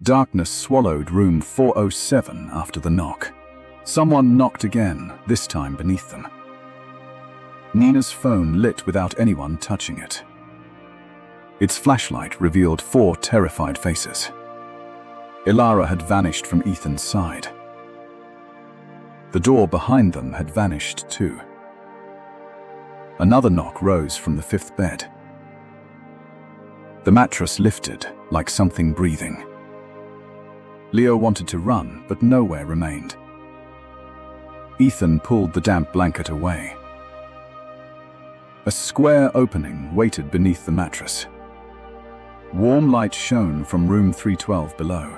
Darkness swallowed room 407 after the knock. Someone knocked again, this time beneath them. Nina's phone lit without anyone touching it. Its flashlight revealed 4 terrified faces. Ilara had vanished from Ethan's side. The door behind them had vanished too. Another knock rose from the 5th bed. The mattress lifted, like something breathing. Leo wanted to run, but nowhere remained. Ethan pulled the damp blanket away. A square opening waited beneath the mattress. Warm light shone from room 312 below.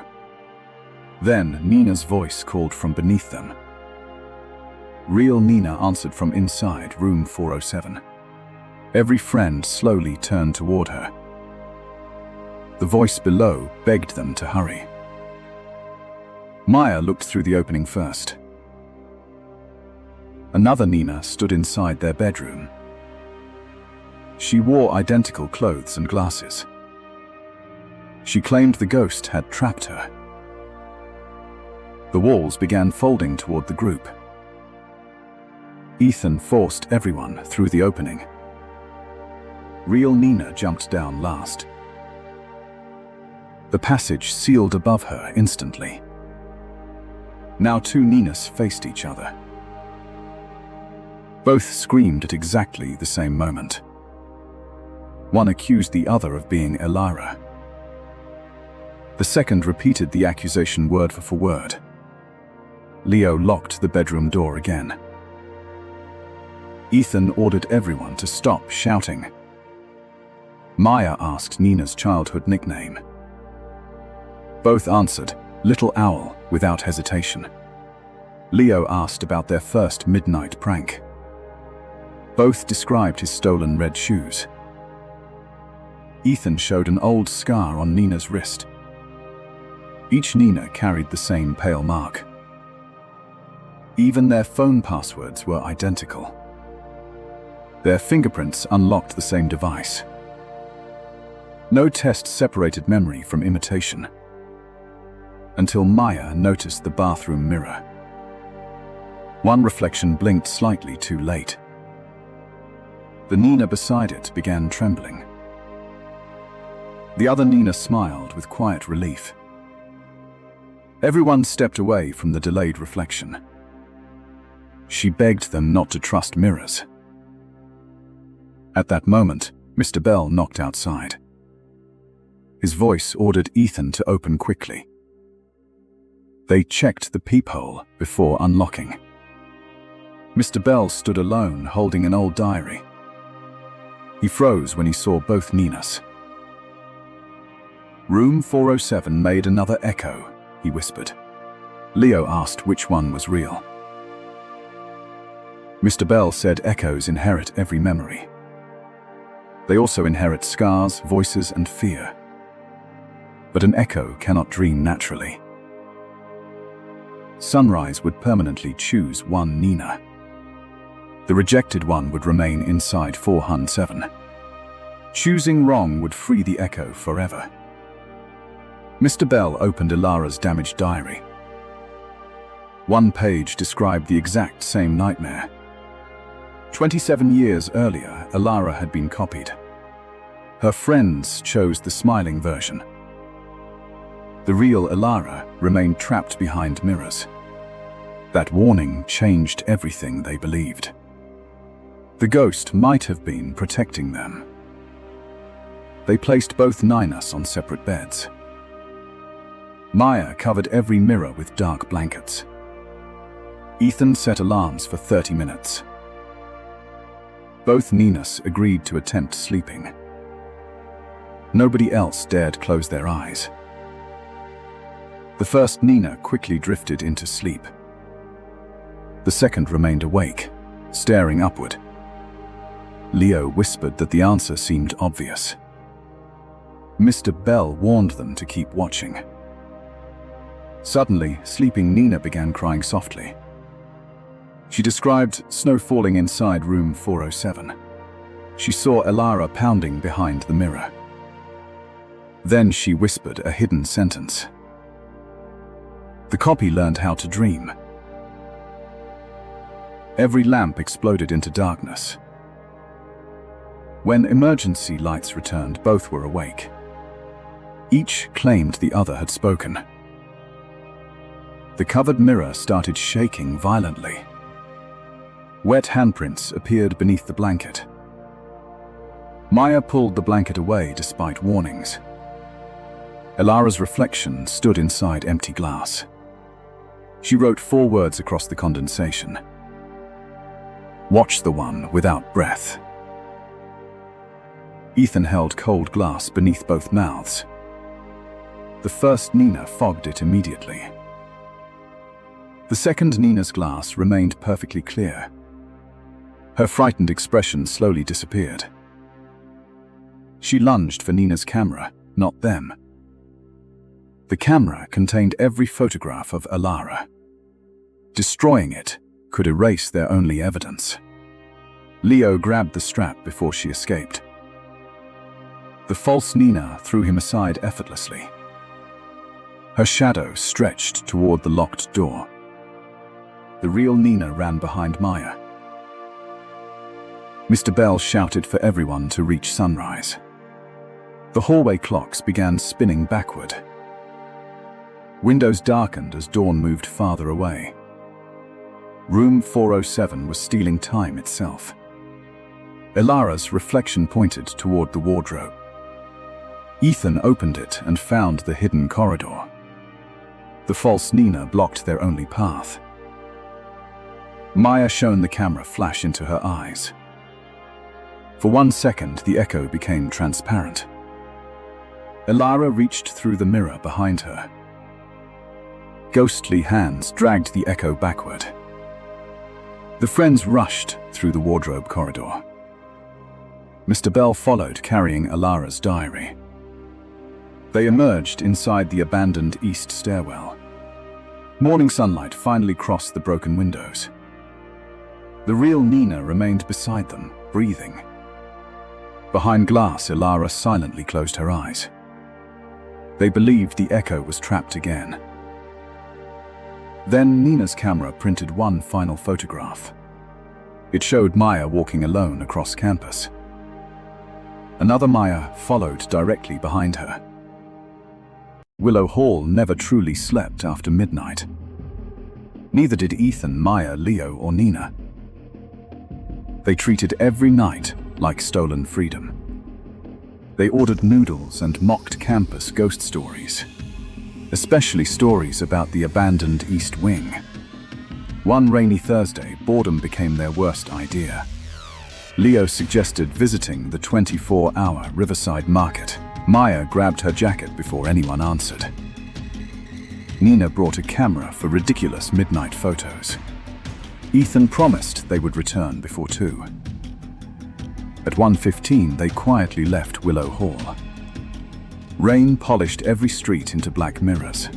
Then Nina's voice called from beneath them. Real Nina answered from inside room 407. Every friend slowly turned toward her. The voice below begged them to hurry. Maya looked through the opening first. Another Nina stood inside their bedroom. She wore identical clothes and glasses. She claimed the ghost had trapped her. The walls began folding toward the group. Ethan forced everyone through the opening. Real Nina jumped down last. The passage sealed above her instantly. Now 2 Ninas faced each other. Both screamed at exactly the same moment. One accused the other of being Ilara. The second repeated the accusation word for word. Leo locked the bedroom door again. Ethan ordered everyone to stop shouting. Maya asked Nina's childhood nickname. Both answered, Little Owl, without hesitation. Leo asked about their first midnight prank. Both described his stolen red shoes. Ethan showed an old scar on Nina's wrist. Each Nina carried the same pale mark. Even their phone passwords were identical. Their fingerprints unlocked the same device. No test separated memory from imitation. Until Maya noticed the bathroom mirror. One reflection blinked slightly too late. The Nina beside it began trembling. The other Nina smiled with quiet relief. Everyone stepped away from the delayed reflection. She begged them not to trust mirrors. At that moment, Mr. Bell knocked outside. His voice ordered Ethan to open quickly. They checked the peephole before unlocking. Mr. Bell stood alone, holding an old diary. He froze when he saw both Ninas. Room 407 made another echo, he whispered. Leo asked which one was real. Mr. Bell said echoes inherit every memory. They also inherit scars, voices, and fear. But an echo cannot dream naturally. Sunrise would permanently choose one Nina. The rejected one would remain inside 407. Choosing wrong would free the echo forever. Mr. Bell opened Ilara's damaged diary. One page described the exact same nightmare. 27 years earlier, Ilara had been copied. Her friends chose the smiling version. The real Ilara remained trapped behind mirrors. That warning changed everything they believed. The ghost might have been protecting them. They placed both Ninas on separate beds. Maya covered every mirror with dark blankets. Ethan set alarms for 30 minutes. Both Ninas agreed to attempt sleeping. Nobody else dared close their eyes. The first Nina quickly drifted into sleep. The second remained awake, staring upward. Leo whispered that the answer seemed obvious. Mr. Bell warned them to keep watching. Suddenly, sleeping Nina began crying softly. She described snow falling inside room 407. She saw Ilara pounding behind the mirror. Then she whispered a hidden sentence. The copy learned how to dream. Every lamp exploded into darkness. When emergency lights returned, both were awake. Each claimed the other had spoken. The covered mirror started shaking violently. Wet handprints appeared beneath the blanket. Maya pulled the blanket away despite warnings. Elara's reflection stood inside empty glass. She wrote 4 words across the condensation. "Watch the one without breath." Ethan held cold glass beneath both mouths. The first Nina fogged it immediately. The second Nina's glass remained perfectly clear. Her frightened expression slowly disappeared. She lunged for Nina's camera, not them. The camera contained every photograph of Elara. Destroying it could erase their only evidence. Leo grabbed the strap before she escaped. The false Nina threw him aside effortlessly. Her shadow stretched toward the locked door. The real Nina ran behind Maya. Mr. Bell shouted for everyone to reach sunrise. The hallway clocks began spinning backward. Windows darkened as dawn moved farther away. Room 407 was stealing time itself. Elara's reflection pointed toward the wardrobe. Ethan opened it and found the hidden corridor. The false Nina blocked their only path. Maya shone the camera flash into her eyes. For 1 second, the echo became transparent. Elara reached through the mirror behind her. Ghostly hands dragged the echo backward. The friends rushed through the wardrobe corridor. Mr. Bell followed, carrying Elara's diary. They emerged inside the abandoned east stairwell. Morning sunlight finally crossed the broken windows. The real Nina remained beside them, breathing. Behind glass, Elara silently closed her eyes. They believed the echo was trapped again. Then Nina's camera printed one final photograph. It showed Maya walking alone across campus. Another Maya followed directly behind her. Willow Hall never truly slept after midnight. Neither did Ethan, Maya, Leo, or Nina. They treated every night like stolen freedom. They ordered noodles and mocked campus ghost stories, especially stories about the abandoned East Wing. One rainy Thursday, boredom became their worst idea. Leo suggested visiting the 24-hour Riverside Market. Maya grabbed her jacket before anyone answered. Nina brought a camera for ridiculous midnight photos. Ethan promised they would return before 2. At 1:15, they quietly left Willow Hall. Rain polished every street into black mirrors.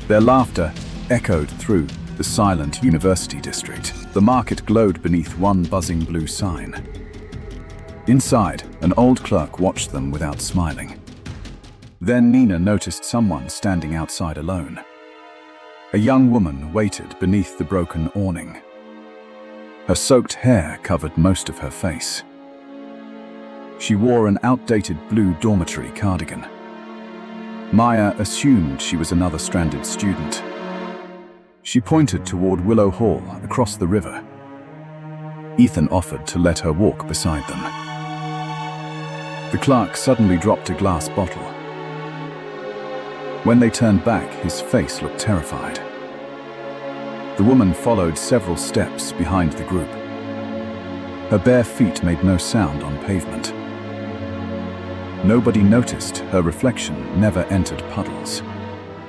Their laughter echoed through the silent university district. The market glowed beneath one buzzing blue sign. Inside, an old clerk watched them without smiling. Then Nina noticed someone standing outside alone. A young woman waited beneath the broken awning. Her soaked hair covered most of her face. She wore an outdated blue dormitory cardigan. Maya assumed she was another stranded student. She pointed toward Willow Hall across the river. Ethan offered to let her walk beside them. The clerk suddenly dropped a glass bottle. When they turned back, his face looked terrified. The woman followed several steps behind the group. Her bare feet made no sound on pavement. Nobody noticed her reflection never entered puddles.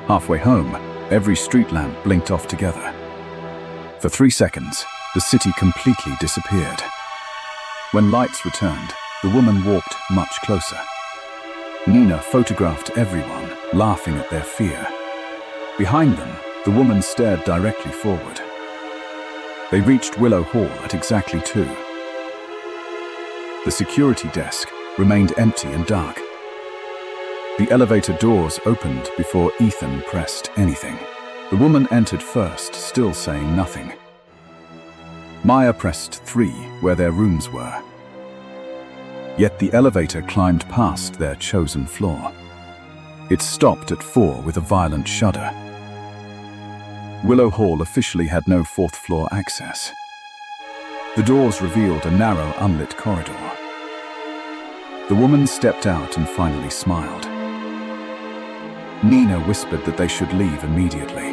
Halfway home, every street lamp blinked off together. For 3 seconds, the city completely disappeared. When lights returned, the woman walked much closer. Nina photographed everyone, laughing at their fear. Behind them, the woman stared directly forward. They reached Willow Hall at exactly 2. The security desk remained empty and dark. The elevator doors opened before Ethan pressed anything. The woman entered first, still saying nothing. Maya pressed 3 where their rooms were. Yet the elevator climbed past their chosen floor. It stopped at 4 with a violent shudder. Willow Hall officially had no 4th floor access. The doors revealed a narrow, unlit corridor. The woman stepped out and finally smiled. Nina whispered that they should leave immediately.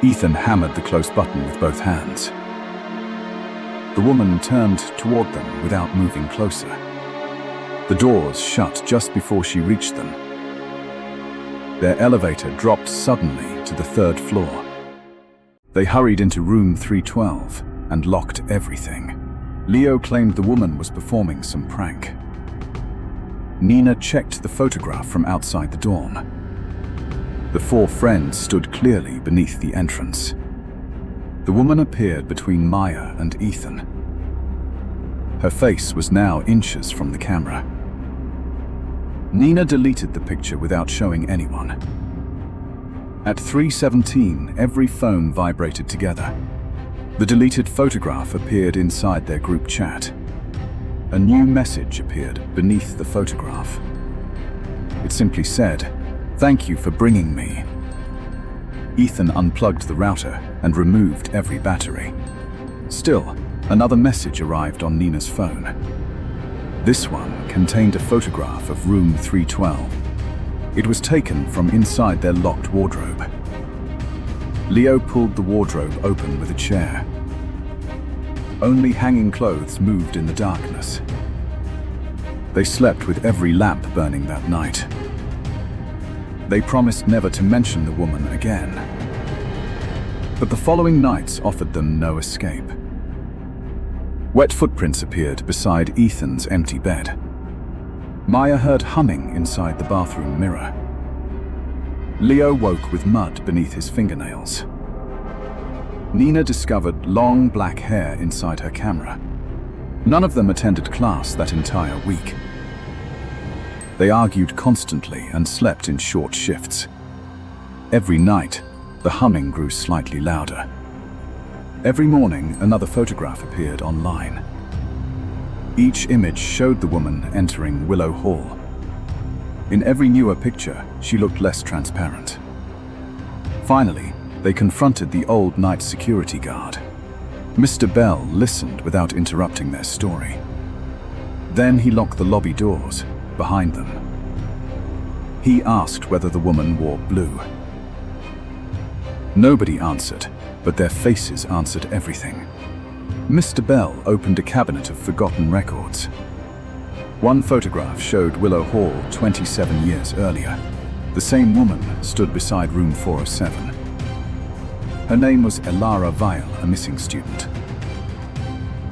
Ethan hammered the close button with both hands. The woman turned toward them without moving closer. The doors shut just before she reached them. Their elevator dropped suddenly to the 3rd floor. They hurried into room 312 and locked everything. Leo claimed the woman was performing some prank. Nina checked the photograph from outside the dorm. The 4 friends stood clearly beneath the entrance. The woman appeared between Maya and Ethan. Her face was now inches from the camera. Nina deleted the picture without showing anyone. At 3:17, every phone vibrated together. The deleted photograph appeared inside their group chat. A new message appeared beneath the photograph. It simply said, "Thank you for bringing me." Ethan unplugged the router and removed every battery. Still, another message arrived on Nina's phone. This one contained a photograph of room 312. It was taken from inside their locked wardrobe. Leo pulled the wardrobe open with a chair. Only hanging clothes moved in the darkness. They slept with every lamp burning that night. They promised never to mention the woman again. But the following nights offered them no escape. Wet footprints appeared beside Ethan's empty bed. Maya heard humming inside the bathroom mirror. Leo woke with mud beneath his fingernails. Nina discovered long black hair inside her camera. None of them attended class that entire week. They argued constantly and slept in short shifts. Every night, the humming grew slightly louder. Every morning, another photograph appeared online. Each image showed the woman entering Willow Hall. In every newer picture, she looked less transparent. Finally, they confronted the old night security guard. Mr. Bell listened without interrupting their story. Then he locked the lobby doors behind them. He asked whether the woman wore blue. Nobody answered, but their faces answered everything. Mr. Bell opened a cabinet of forgotten records. One photograph showed Willow Hall 27 years earlier. The same woman stood beside room 407. Her name was Elara Weil, a missing student.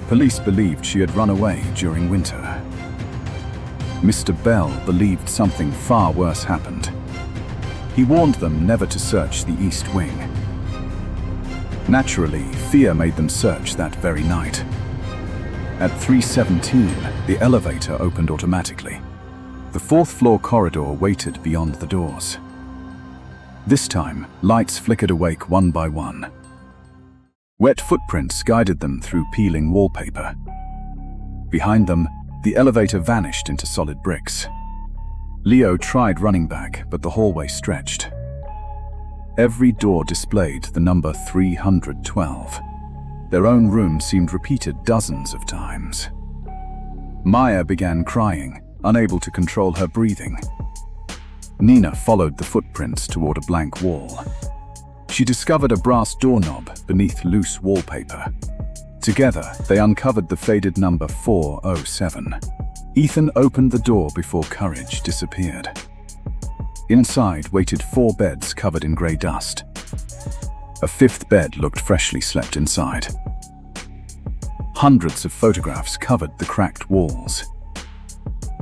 Police believed she had run away during winter. Mr. Bell believed something far worse happened. He warned them never to search the East Wing. Naturally, fear made them search that very night. At 3:17, the elevator opened automatically. The 4th floor corridor waited beyond the doors. This time, lights flickered awake one by one. Wet footprints guided them through peeling wallpaper. Behind them, the elevator vanished into solid bricks. Leo tried running back, but the hallway stretched. Every door displayed the number 312. Their own room seemed repeated dozens of times. Maya began crying, unable to control her breathing. Nina followed the footprints toward a blank wall. She discovered a brass doorknob beneath loose wallpaper. Together, they uncovered the faded number 407. Ethan opened the door before courage disappeared. Inside waited 4 beds covered in grey dust. A 5th bed looked freshly slept inside. Hundreds of photographs covered the cracked walls.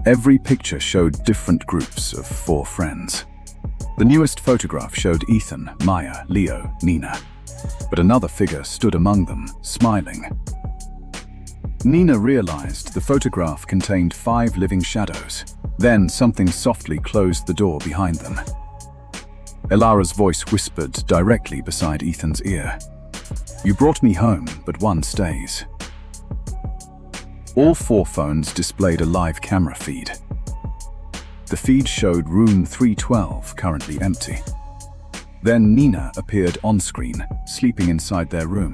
Every picture showed different groups of 4 friends. The newest photograph showed Ethan, Maya, Leo, Nina. But another figure stood among them, smiling. Nina realized the photograph contained 5 living shadows. Then something softly closed the door behind them. Elara's voice whispered directly beside Ethan's ear. "You brought me home, but one stays." All 4 phones displayed a live camera feed. The feed showed room 312 currently empty. Then Nina appeared on screen, sleeping inside their room.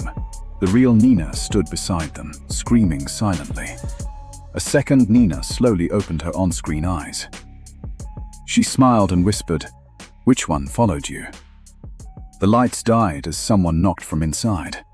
The real Nina stood beside them, screaming silently. A second Nina slowly opened her on-screen eyes. She smiled and whispered, "Which one followed you?" The lights died as someone knocked from inside.